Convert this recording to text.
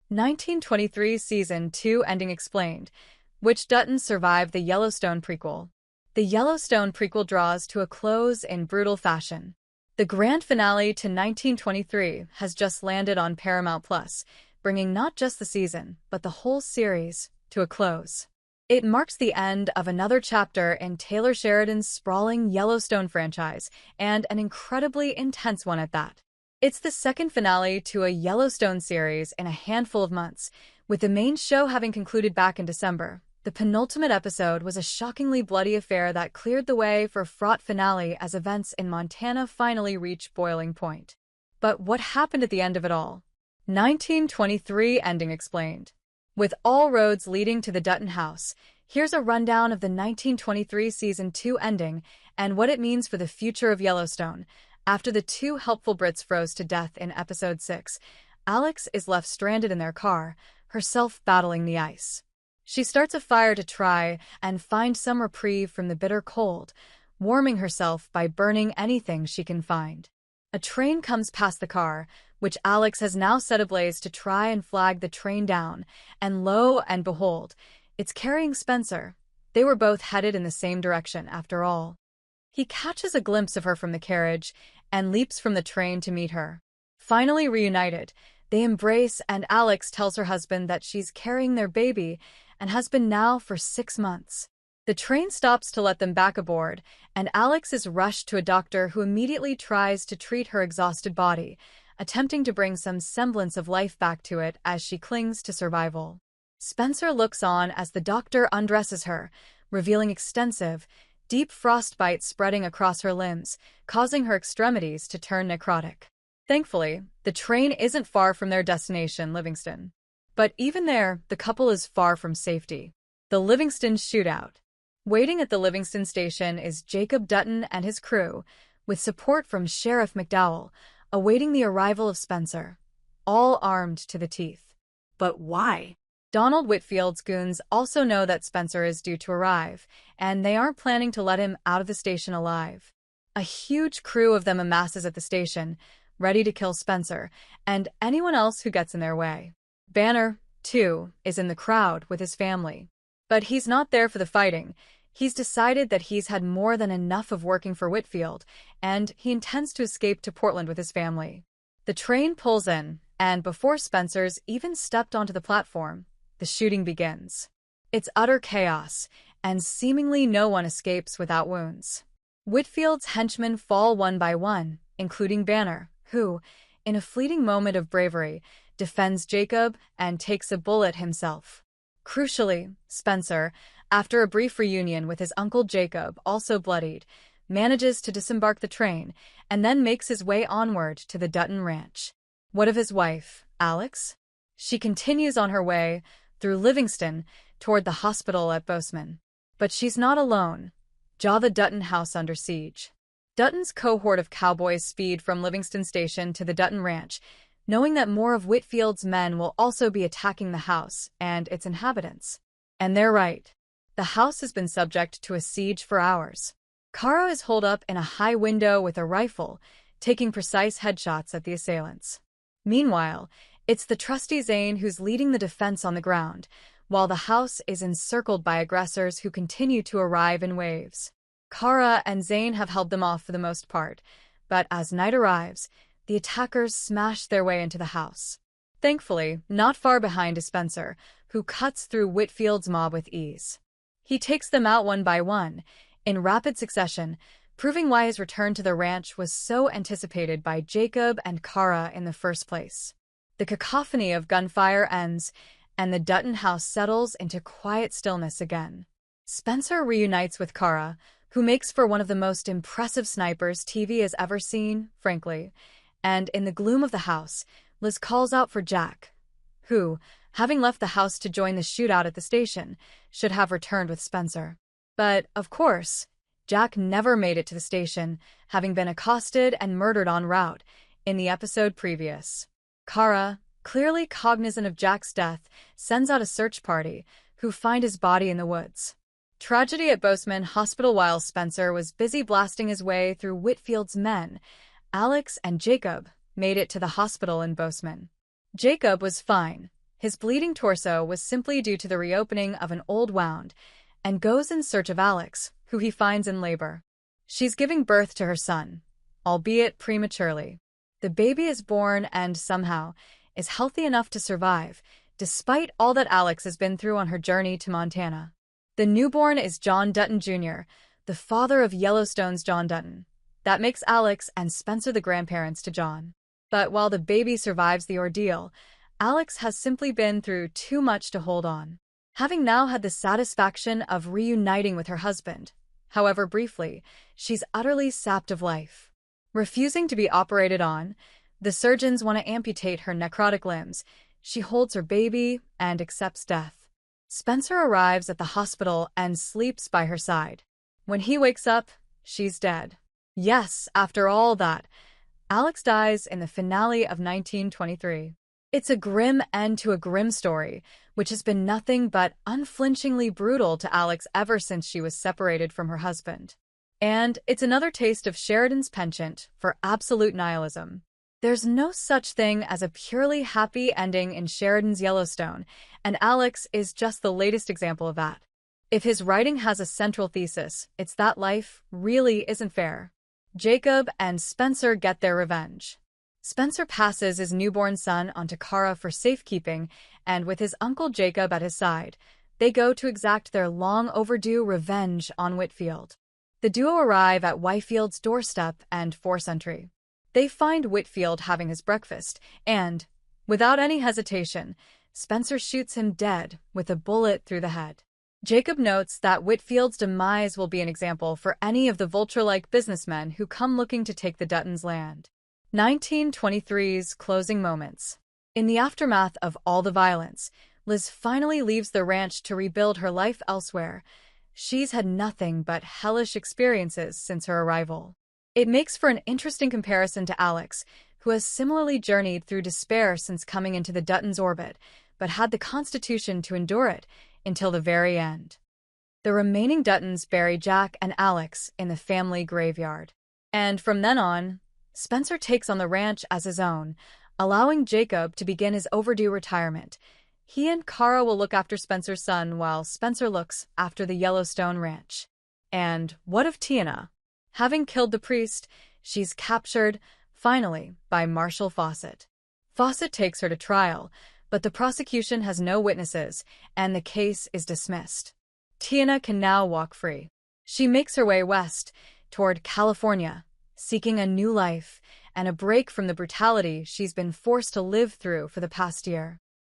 1923 Season 2 ending explained. Which Duttons survived the Yellowstone prequel? The Yellowstone prequel draws to a close in brutal fashion. The grand finale to 1923 has just landed on Paramount Plus, bringing not just the season, but the whole series to a close. It marks the end of another chapter in Taylor Sheridan's sprawling Yellowstone franchise, and an incredibly intense one at that. It's the second finale to a Yellowstone series in a handful of months, with the main show having concluded back in December. The penultimate episode was a shockingly bloody affair that cleared the way for a fraught finale as events in Montana finally reached boiling point. But what happened at the end of it all? 1923 ending explained. With all roads leading to the Dutton house, here's a rundown of the 1923 Season 2 ending and what it means for the future of Yellowstone. After the two helpful Brits froze to death in Episode 6, Alex is left stranded in their car, herself battling the ice. She starts a fire to try and find some reprieve from the bitter cold, warming herself by burning anything she can find. A train comes past the car, which Alex has now set ablaze to try and flag the train down, and lo and behold, it's carrying Spencer. They were both headed in the same direction, after all. He catches a glimpse of her from the carriage and leaps from the train to meet her. Finally reunited, they embrace, and Alex tells her husband that she's carrying their baby and has been now for 6 months. The train stops to let them back aboard, and Alex is rushed to a doctor who immediately tries to treat her exhausted body, attempting to bring some semblance of life back to it as she clings to survival. Spencer looks on as the doctor undresses her, revealing extensive, deep frostbite spreading across her limbs, causing her extremities to turn necrotic. Thankfully, the train isn't far from their destination, Livingston. But even there, the couple is far from safety. The Livingston shootout. Waiting at the Livingston station is Jacob Dutton and his crew, with support from Sheriff McDowell, awaiting the arrival of Spencer, all armed to the teeth. But why? Donald Whitfield's goons also know that Spencer is due to arrive, and they aren't planning to let him out of the station alive. A huge crew of them amasses at the station, ready to kill Spencer and anyone else who gets in their way. Banner, too, is in the crowd with his family. But he's not there for the fighting. He's decided that he's had more than enough of working for Whitfield, and he intends to escape to Portland with his family. The train pulls in, and before Spencer's even stepped onto the platform, the shooting begins. It's utter chaos, and seemingly no one escapes without wounds. Whitfield's henchmen fall one by one, including Banner, who, in a fleeting moment of bravery, defends Jacob and takes a bullet himself. Crucially, Spencer, after a brief reunion with his uncle Jacob, also bloodied, manages to disembark the train and then makes his way onward to the Dutton ranch. What of his wife, Alex? She continues on her way through Livingston toward the hospital at Bozeman. But she's not alone. The Dutton house under siege. Dutton's cohort of cowboys speed from Livingston Station to the Dutton ranch, knowing that more of Whitfield's men will also be attacking the house and its inhabitants. And they're right. The house has been subject to a siege for hours. Kara is holed up in a high window with a rifle, taking precise headshots at the assailants. Meanwhile, it's the trusty Zane who's leading the defense on the ground, while the house is encircled by aggressors who continue to arrive in waves. Kara and Zane have held them off for the most part, but as night arrives, the attackers smash their way into the house. Thankfully, not far behind is Spencer, who cuts through Whitfield's mob with ease. He takes them out one by one, in rapid succession, proving why his return to the ranch was so anticipated by Jacob and Kara in the first place. The cacophony of gunfire ends, and the Dutton house settles into quiet stillness again. Spencer reunites with Kara, who makes for one of the most impressive snipers TV has ever seen, frankly, and in the gloom of the house, Liz calls out for Jack, who, having left the house to join the shootout at the station, should have returned with Spencer. But, of course, Jack never made it to the station, having been accosted and murdered en route in the episode previous. Kara, clearly cognizant of Jack's death, sends out a search party, who find his body in the woods. Tragedy at Bozeman Hospital. While Spencer was busy blasting his way through Whitfield's men, Alex and Jacob made it to the hospital in Bozeman. Jacob was fine, His bleeding torso was simply due to the reopening of an old wound, and goes in search of Alex, who he finds in labor. She's giving birth to her son, albeit prematurely. The baby is born and, somehow, is healthy enough to survive, despite all that Alex has been through on her journey to Montana. The newborn is John Dutton Jr., the father of Yellowstone's John Dutton. That makes Alex and Spencer the grandparents to John. But while the baby survives the ordeal, Alex has simply been through too much to hold on. Having now had the satisfaction of reuniting with her husband, however briefly, she's utterly sapped of life. Refusing to be operated on, the surgeons want to amputate her necrotic limbs. She holds her baby and accepts death. Spencer arrives at the hospital and sleeps by her side. When he wakes up, she's dead. Yes, after all that, Alex dies in the finale of 1923. It's a grim end to a grim story, which has been nothing but unflinchingly brutal to Alex ever since she was separated from her husband. And it's another taste of Sheridan's penchant for absolute nihilism. There's no such thing as a purely happy ending in Sheridan's Yellowstone, and Alex is just the latest example of that. If his writing has a central thesis, it's that life really isn't fair. Jacob and Spencer get their revenge. Spencer passes his newborn son onto Kara for safekeeping, and with his uncle Jacob at his side, they go to exact their long-overdue revenge on Whitfield. The duo arrive at Whitefield's doorstep and force entry. They find Whitfield having his breakfast, and, without any hesitation, Spencer shoots him dead with a bullet through the head. Jacob notes that Whitfield's demise will be an example for any of the vulture-like businessmen who come looking to take the Duttons' land. 1923's closing moments. In the aftermath of all the violence, Liz finally leaves the ranch to rebuild her life elsewhere. She's had nothing but hellish experiences since her arrival. It makes for an interesting comparison to Alex, who has similarly journeyed through despair since coming into the Duttons' orbit, but had the constitution to endure it until the very end. The remaining Duttons bury Jack and Alex in the family graveyard. And from then on, Spencer takes on the ranch as his own, allowing Jacob to begin his overdue retirement. He and Kara will look after Spencer's son while Spencer looks after the Yellowstone ranch. And what of Tiana? Having killed the priest, she's captured, finally, by Marshall Fawcett. Fawcett takes her to trial, but the prosecution has no witnesses, and the case is dismissed. Tiana can now walk free. She makes her way west, toward California, seeking a new life and a break from the brutality she's been forced to live through for the past year.